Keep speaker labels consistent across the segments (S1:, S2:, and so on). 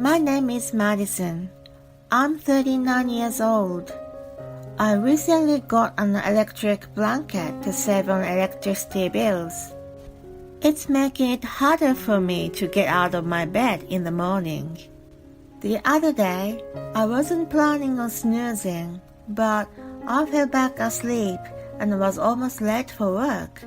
S1: My name is Madison. I'm 39 years old. I recently got an electric blanket to save on electricity bills. It's making it harder for me to get out of my bed in the morning. The other day, I wasn't planning on snoozing, but I fell back asleep and was almost late for work.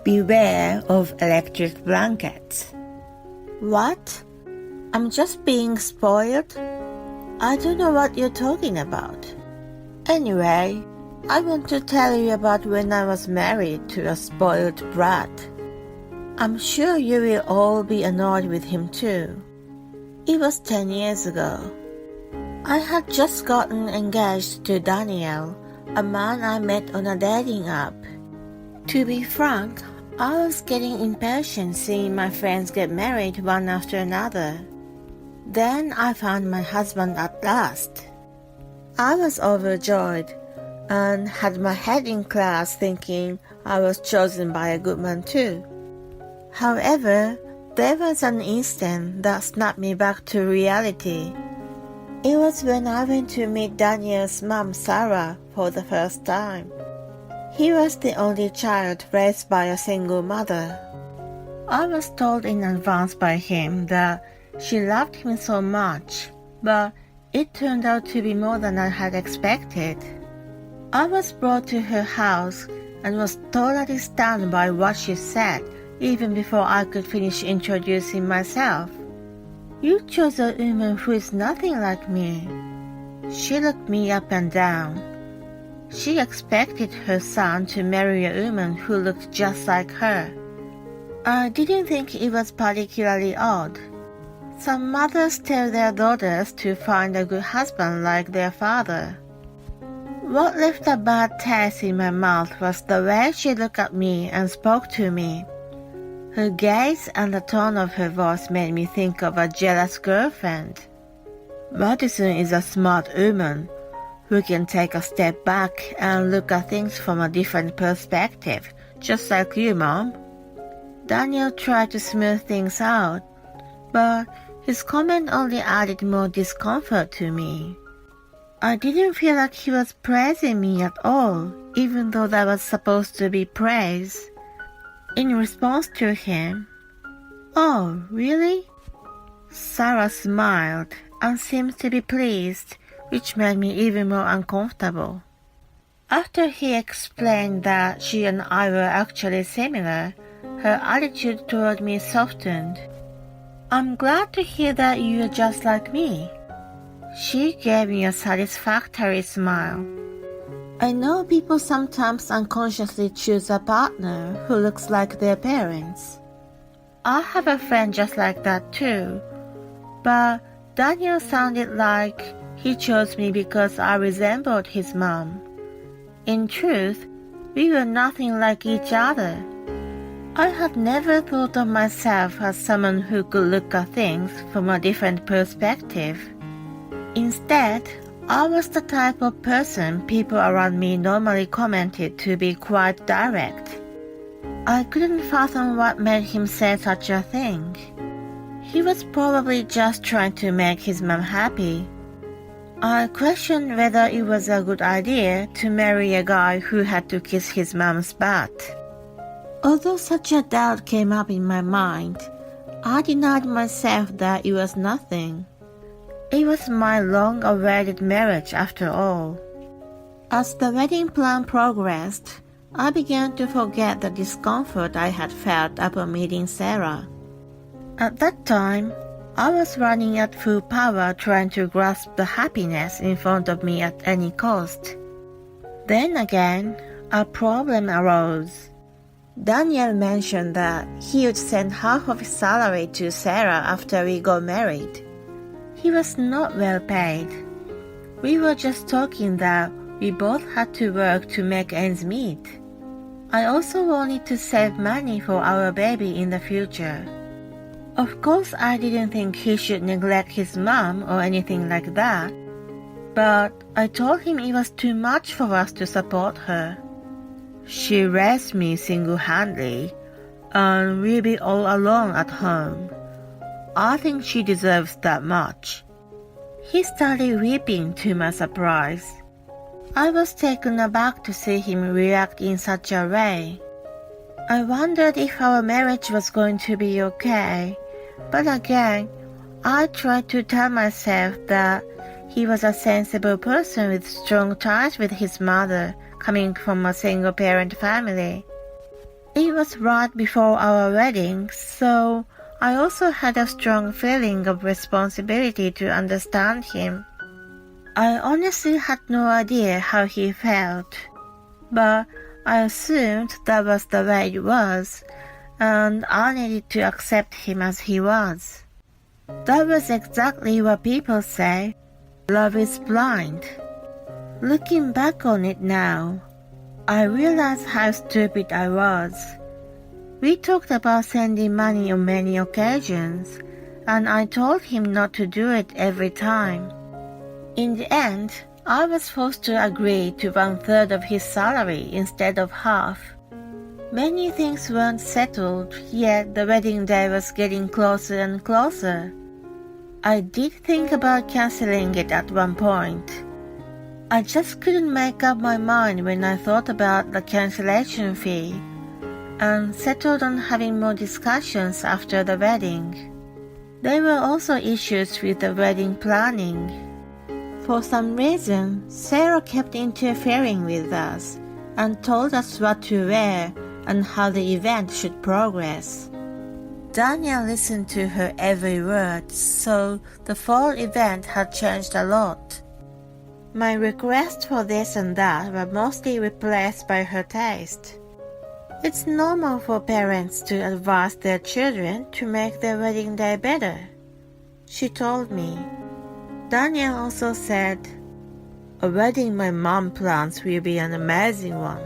S1: Beware of electric blankets. What? I'm just being spoiled? I don't know what you're talking about. Anyway, I want to tell you about when I was married to a spoiled brat. I'm sure you will all be annoyed with him too. It was 10 years ago. I had just gotten engaged to Daniel, a man I met on a dating app. To be frank, I was getting impatient seeing my friends get married one after another. Then I found my husband at last. I was overjoyed and had my head in clouds thinking I was chosen by a good man too. However, there was an instant that snapped me back to reality. It was when I went to meet Daniel's mom, Sarah, for the first time. He was the only child raised by a single mother. I was told in advance by him that she loved him so much, but it turned out to be more than I had expected. I was brought to her house and was totally stunned by what she said, even before I could finish introducing myself. You chose a woman who is nothing like me. She looked me up and down. She expected her son to marry a woman who looked just like her. I didn't think it was particularly odd. Some mothers tell their daughters to find a good husband like their father. What left a bad taste in my mouth was the way she looked at me and spoke to me. Her gaze and the tone of her voice made me think of a jealous girlfriend. Madison is a smart woman who can take a step back and look at things from a different perspective, just like you, Mom. Daniel tried to smooth things out, but his comment only added more discomfort to me. I didn't feel like he was praising me at all, even though that was supposed to be praise. In response to him, "Oh, really?" Sarah smiled and seemed to be pleased, which made me even more uncomfortable. After he explained that she and I were actually similar, her attitude toward me softened. "I'm glad to hear that you are just like me." She gave me a satisfactory smile. I know people sometimes unconsciously choose a partner who looks like their parents. I have a friend just like that too, but Daniel sounded like he chose me because I resembled his mom. In truth, we were nothing like each other. I had never thought of myself as someone who could look at things from a different perspective. Instead, I was the type of person people around me normally commented to be quite direct. I couldn't fathom what made him say such a thing. He was probably just trying to make his mom happy. I questioned whether it was a good idea to marry a guy who had to kiss his mom's butt. Although such a doubt came up in my mind, I denied myself that it was nothing. It was my long-awaited marriage after all. As the wedding plan progressed, I began to forget the discomfort I had felt upon meeting Sarah. At that time, I was running at full power trying to grasp the happiness in front of me at any cost. Then again, a problem arose. Daniel mentioned that he would send half of his salary to Sarah after we got married. He was not well paid. We were just talking that we both had to work to make ends meet. I also wanted to save money for our baby in the future. Of course, I didn't think he should neglect his mom or anything like that, but I told him it was too much for us to support her. She raised me single-handedly, and we'll be all alone at home. I think she deserves that much." He started weeping to my surprise. I was taken aback to see him react in such a way. I wondered if our marriage was going to be okay, but again, I tried to tell myself that he was a sensible person with strong ties with his mother, coming from a single-parent family. It was right before our wedding, so I also had a strong feeling of responsibility to understand him. I honestly had no idea how he felt, but I assumed that was the way it was, and I needed to accept him as he was. That was exactly what people say. Love is blind. Looking back on it now, I realize how stupid I was. We talked about sending money on many occasions, and I told him not to do it every time. In the end, I was forced to agree to 1/3 of his salary instead of half. Many things weren't settled, yet the wedding day was getting closer and closer. I did think about canceling it at one point. I just couldn't make up my mind when I thought about the cancellation fee, and settled on having more discussions after the wedding. There were also issues with the wedding planning. For some reason, Sarah kept interfering with us and told us what to wear and how the event should progress. Daniel listened to her every word, so the fall event had changed a lot. My requests for this and that were mostly replaced by her taste. It's normal for parents to advise their children to make their wedding day better, she told me. Daniel also said, "A wedding my mom plans will be an amazing one.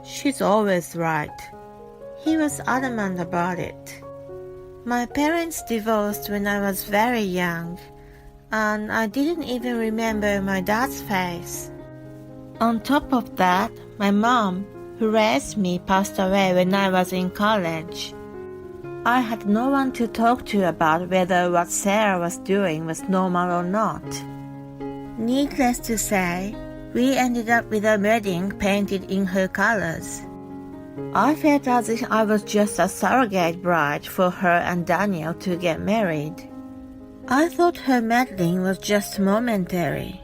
S1: She's always right." He was adamant about it. My parents divorced when I was very young, and I didn't even remember my dad's face. On top of that, my mom, who raised me, passed away when I was in college. I had no one to talk to about whether what Sarah was doing was normal or not. Needless to say, we ended up with a wedding painted in her colors. I felt as if I was just a surrogate bride for her and Daniel to get married. I thought her meddling was just momentary.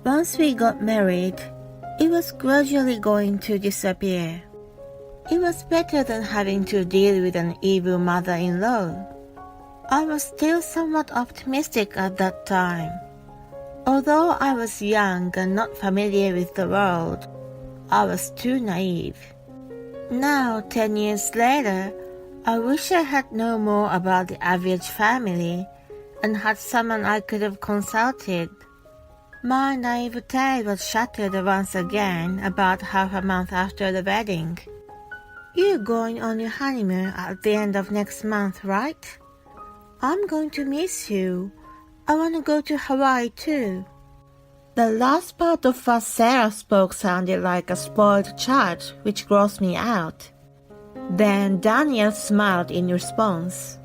S1: Once we got married, it was gradually going to disappear. It was better than having to deal with an evil mother-in-law. I was still somewhat optimistic at that time. Although I was young and not familiar with the world, I was too naive. Now, 10 years later, I wish I had known more about the average family and had someone I could have consulted. My naivete was shattered once again about half a month after the wedding. "You're going on your honeymoon at the end of next month, right? I'm going to miss you. I want to go to Hawaii too." The last part of what Sarah spoke sounded like a spoiled child, which grossed me out. Then Daniel smiled in response.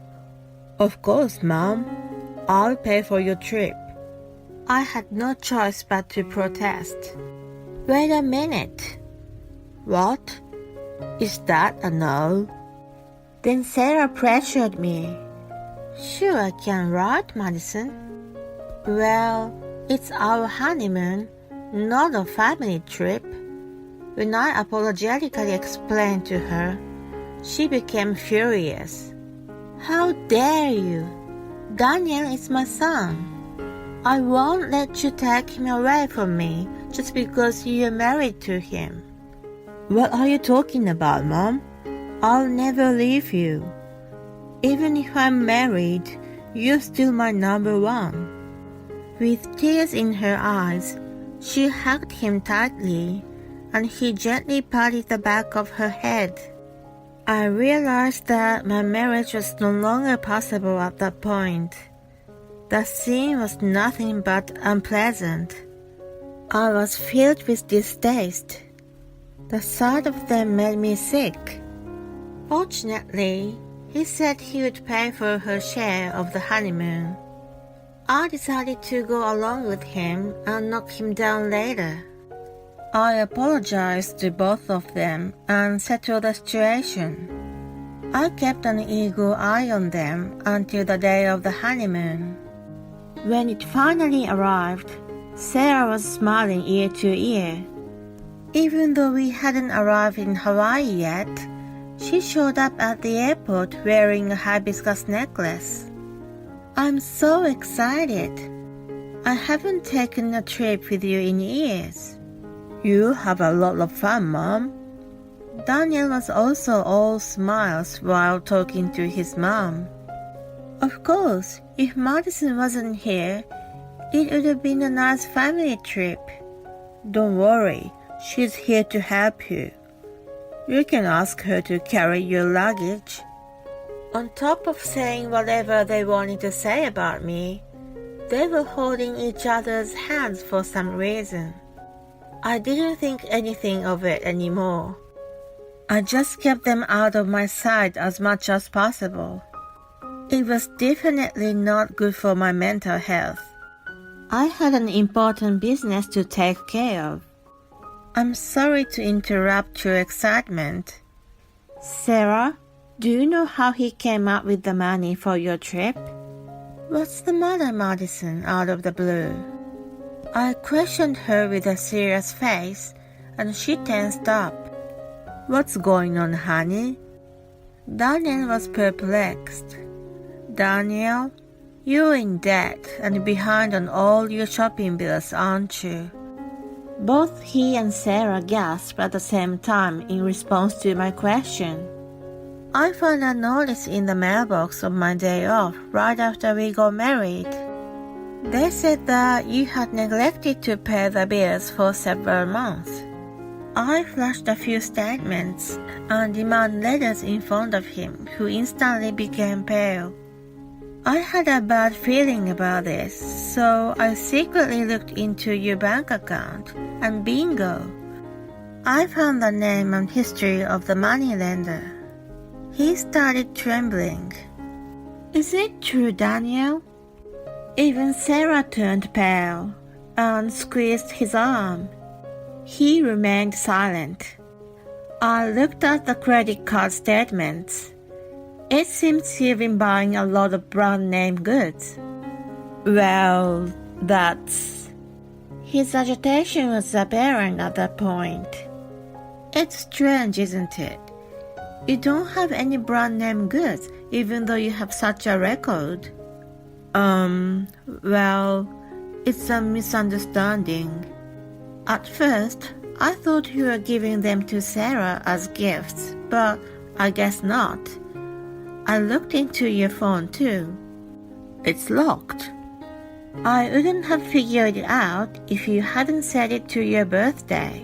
S1: "Of course, Mom. I'll pay for your trip." I had no choice but to protest. "Wait a minute. What? Is that a no?" Then Sarah pressured me. "Sure I can, right, Madison?" "Well, it's our honeymoon, not a family trip." When I apologetically explained to her, she became furious. "How dare you? Daniel is my son. I won't let you take him away from me just because you're married to him." "What are you talking about, Mom? I'll never leave you. Even if I'm married, you're still my number one." With tears in her eyes, she hugged him tightly, and he gently patted the back of her head. I realized that my marriage was no longer possible at that point. The scene was nothing but unpleasant. I was filled with distaste. The sight of them made me sick. Fortunately, He said he would pay for her share of the honeymoon. I decided to go along with him and knock him down later. I apologized to both of them and settled the situation. I kept an eagle eye on them until the day of the honeymoon. When it finally arrived, Sarah was smiling ear to ear. Even though we hadn't arrived in Hawaii yet, she showed up at the airport wearing a hibiscus necklace. I'm so excited. I haven't taken a trip with you in years. You have a lot of fun, Mom. Daniel was also all smiles while talking to his mom. Of course, if Madison wasn't here, it would have been a nice family trip. Don't worry, she's here to help you. You can ask her to carry your luggage. On top of saying whatever they wanted to say about me, they were holding each other's hands for some reason. I didn't think anything of it anymore. I just kept them out of my sight as much as possible. It was definitely not good for my mental health. I had an important business to take care of. I'm sorry to interrupt your excitement. Sarah, do you know how he came up with the money for your trip? What's the matter, Madison, out of the blue? I questioned her with a serious face, and she tensed up. What's going on, honey? Daniel was perplexed. Daniel, you're in debt and behind on all your shopping bills, aren't you? Both he and Sarah gasped at the same time in response to my question. I found a notice in the mailbox on my day off right after we got married. They said that you had neglected to pay the bills for several months. I flashed a few statements and demanded letters in front of him, who instantly became pale. I had a bad feeling about this, so I secretly looked into your bank account, and bingo! I found the name and history of the moneylender. He started trembling. Is it true, Daniel? Even Sarah turned pale and squeezed his arm. He remained silent. I looked at the credit card statements. It seems you've been buying a lot of brand name goods. Well, that's... His agitation was apparent at that point. It's strange, isn't it? You don't have any brand name goods, even though you have such a record. Well, it's a misunderstanding. At first, I thought you were giving them to Sarah as gifts, but I guess not. I looked into your phone too. It's locked. I wouldn't have figured it out if you hadn't said it to your birthday.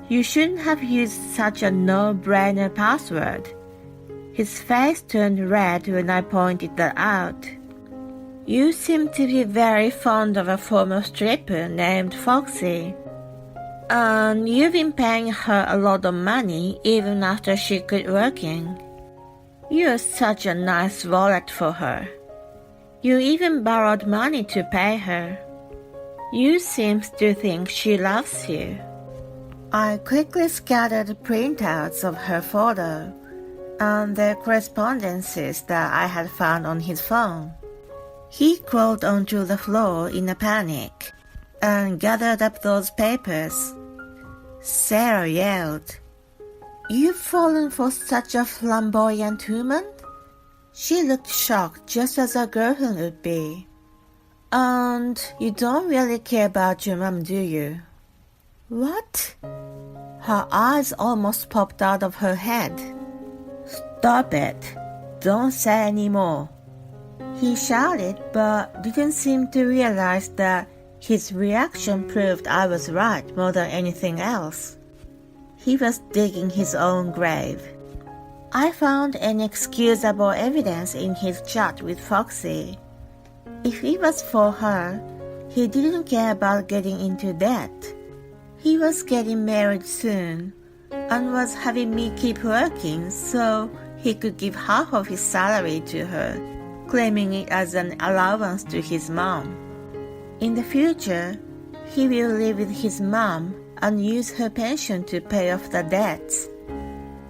S1: You shouldn't have used such a no-brainer password. His face turned red when I pointed that out. You seem to be very fond of a former stripper named Foxy. And you've been paying her a lot of money even after she quit working. You're such a nice wallet for her. You even borrowed money to pay her. You seem to think she loves you. I quickly scattered printouts of her photo and the correspondences that I had found on his phone. He crawled onto the floor in a panic and gathered up those papers. Sarah yelled, "You've fallen for such a flamboyant woman?" She looked shocked, just as a girlfriend would be. "And you don't really care about your mom, do you?" "What?" Her eyes almost popped out of her head. "Stop it. Don't say any more." He shouted, but didn't seem to realize that his reaction proved I was right more than anything else. He was digging his own grave. I found inexcusable evidence in his chat with Foxy. If it was for her, he didn't care about getting into debt. He was getting married soon and was having me keep working, so he could give half of his salary to her, claiming it as an allowance to his mom. In the future, he will live with his mom and use her pension to pay off the debts.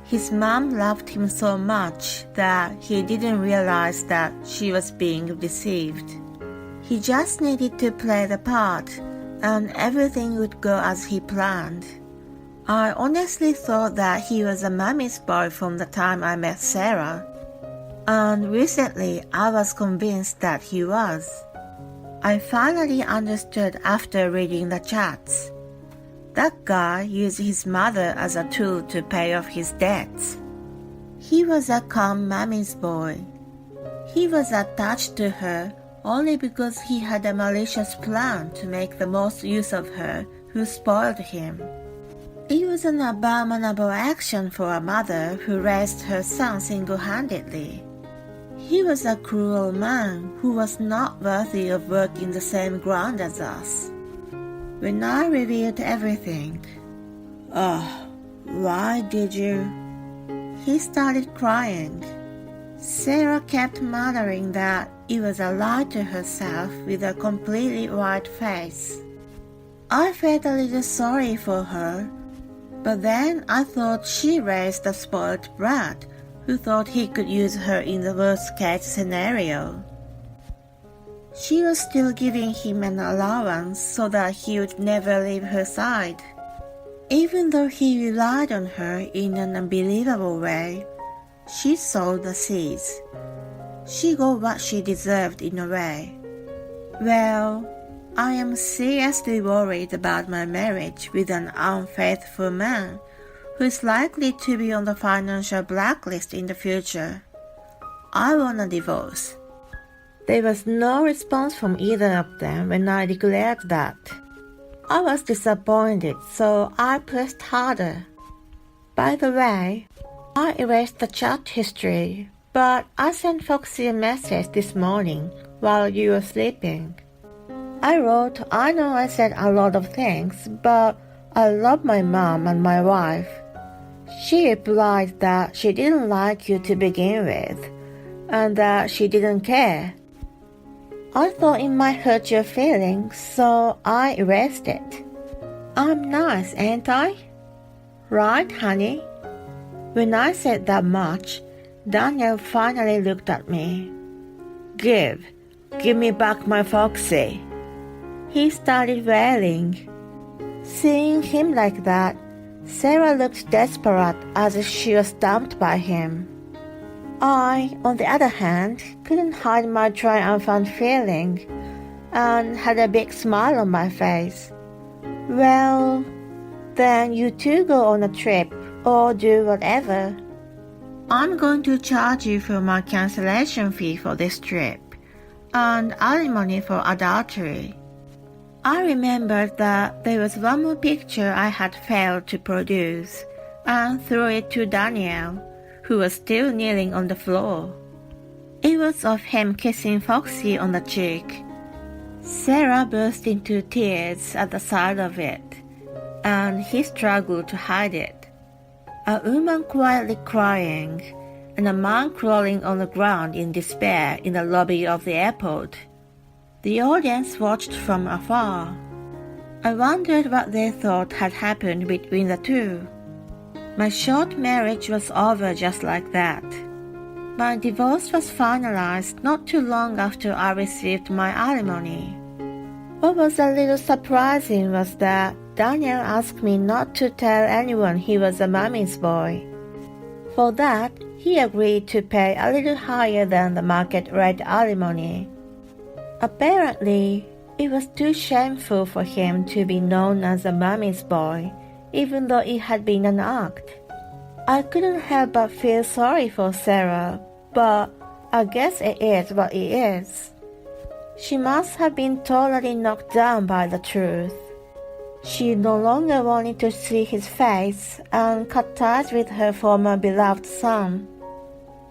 S1: His mom loved him so much that he didn't realize that she was being deceived. He just needed to play the part, and everything would go as he planned. I honestly thought that he was a mommy's boy from the time I met Sarah, and recently I was convinced that he was. I finally understood after reading the chats. That guy used his mother as a tool to pay off his debts. He was a calm mommy's boy. He was attached to her only because he had a malicious plan to make the most use of her who spoiled him. It was an abominable action for a mother who raised her son single-handedly. He was a cruel man who was not worthy of working the same ground as us. When I revealed everything, why did you? He started crying. Sarah kept muttering that it was a lie to herself with a completely white face. I felt a little sorry for her, but then I thought she raised a spoiled brat who thought he could use her in the worst-case scenario. She was still giving him an allowance so that he would never leave her side. Even though he relied on her in an unbelievable way, she sowed the seeds. She got what she deserved in a way. Well, I am seriously worried about my marriage with an unfaithful man who is likely to be on the financial blacklist in the future. I want a divorce. There was no response from either of them when I declared that. I was disappointed, so I pressed harder. By the way, I erased the chat history, but I sent Foxy a message this morning while you were sleeping. I wrote, I know I said a lot of things, but I love my mom and my wife. She replied that she didn't like you to begin with, and that she didn't care. I thought it might hurt your feelings, so I erased it. I'm nice, ain't I? Right, honey? When I said that much, Daniel finally looked at me. Give me back my Foxy. He started wailing. Seeing him like that, Sarah looked desperate as if she was dumped by him. I, on the other hand, couldn't hide my triumphant feeling and had a big smile on my face. Well, then you two go on a trip or do whatever. I'm going to charge you for my cancellation fee for this trip and alimony for adultery. I remembered that there was one more picture I had failed to produce and threw it to Daniel, who was still kneeling on the floor. It was of him kissing Foxy on the cheek. Sarah burst into tears at the sight of it, and he struggled to hide it. A woman quietly crying, and a man crawling on the ground in despair in the lobby of the airport. The audience watched from afar. I wondered what they thought had happened between the two. My short marriage was over just like that. My divorce was finalized not too long after I received my alimony. What was a little surprising was that Daniel asked me not to tell anyone he was a mommy's boy. For that, he agreed to pay a little higher than the market rate alimony. Apparently, it was too shameful for him to be known as a mommy's boy, even though it had been an act. I couldn't help but feel sorry for Sarah, but I guess it is what it is. She must have been totally knocked down by the truth. She no longer wanted to see his face and cut ties with her former beloved son.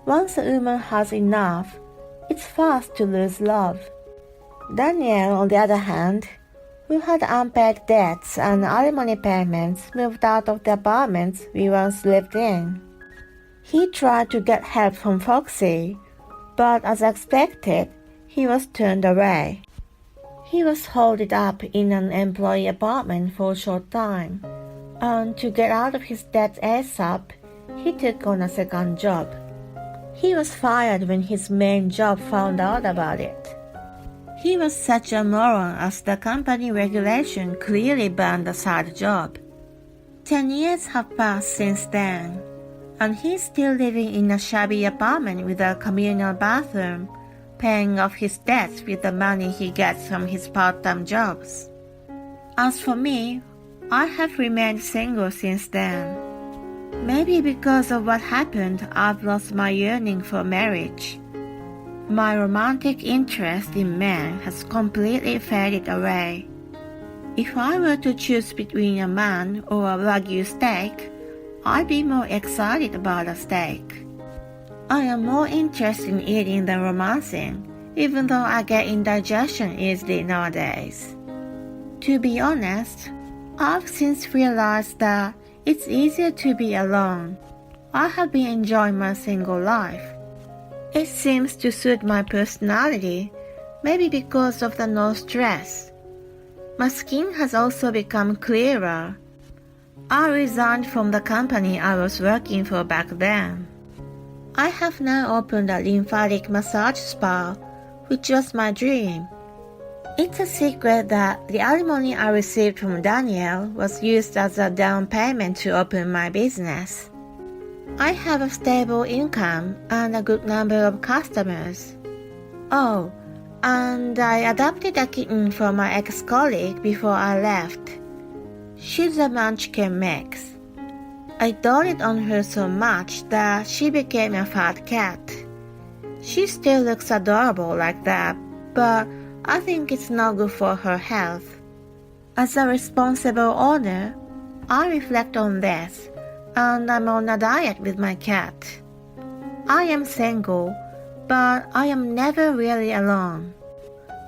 S1: Once a woman has enough, it's fast to lose love. Daniel, on the other hand, who had unpaid debts and alimony payments, moved out of the apartments we once lived in. He tried to get help from Foxy, but as expected, he was turned away. He was holed up in an employee apartment for a short time, and to get out of his debts ASAP, he took on a second job. He was fired when his main job found out about it. He was such a moron as the company regulation clearly banned the side job. 10 years have passed since then, and he's still living in a shabby apartment with a communal bathroom, paying off his debts with the money he gets from his part-time jobs. As for me, I have remained single since then. Maybe because of what happened, I've lost my yearning for marriage. My romantic interest in men has completely faded away. If I were to choose between a man or a Wagyu steak, I'd be more excited about a steak. I am more interested in eating than romancing, even though I get indigestion easily nowadays. To be honest, I've since realized that it's easier to be alone. I have been enjoying my single life. It seems to suit my personality, maybe because of the no stress. My skin has also become clearer. I resigned from the company I was working for back then. I have now opened a lymphatic massage spa, which was my dream. It's a secret that the alimony I received from Daniel was used as a down payment to open my business. I have a stable income and a good number of customers. Oh, and I adopted a kitten from my ex-colleague before I left. She's a munchkin mix. I doted on her so much that she became a fat cat. She still looks adorable like that, but I think it's not good for her health. As a responsible owner, I reflect on this, and I'm on a diet with my cat. I am single, but I am never really alone.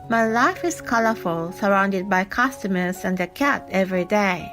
S1: My life is colorful, surrounded by customers and a cat every day.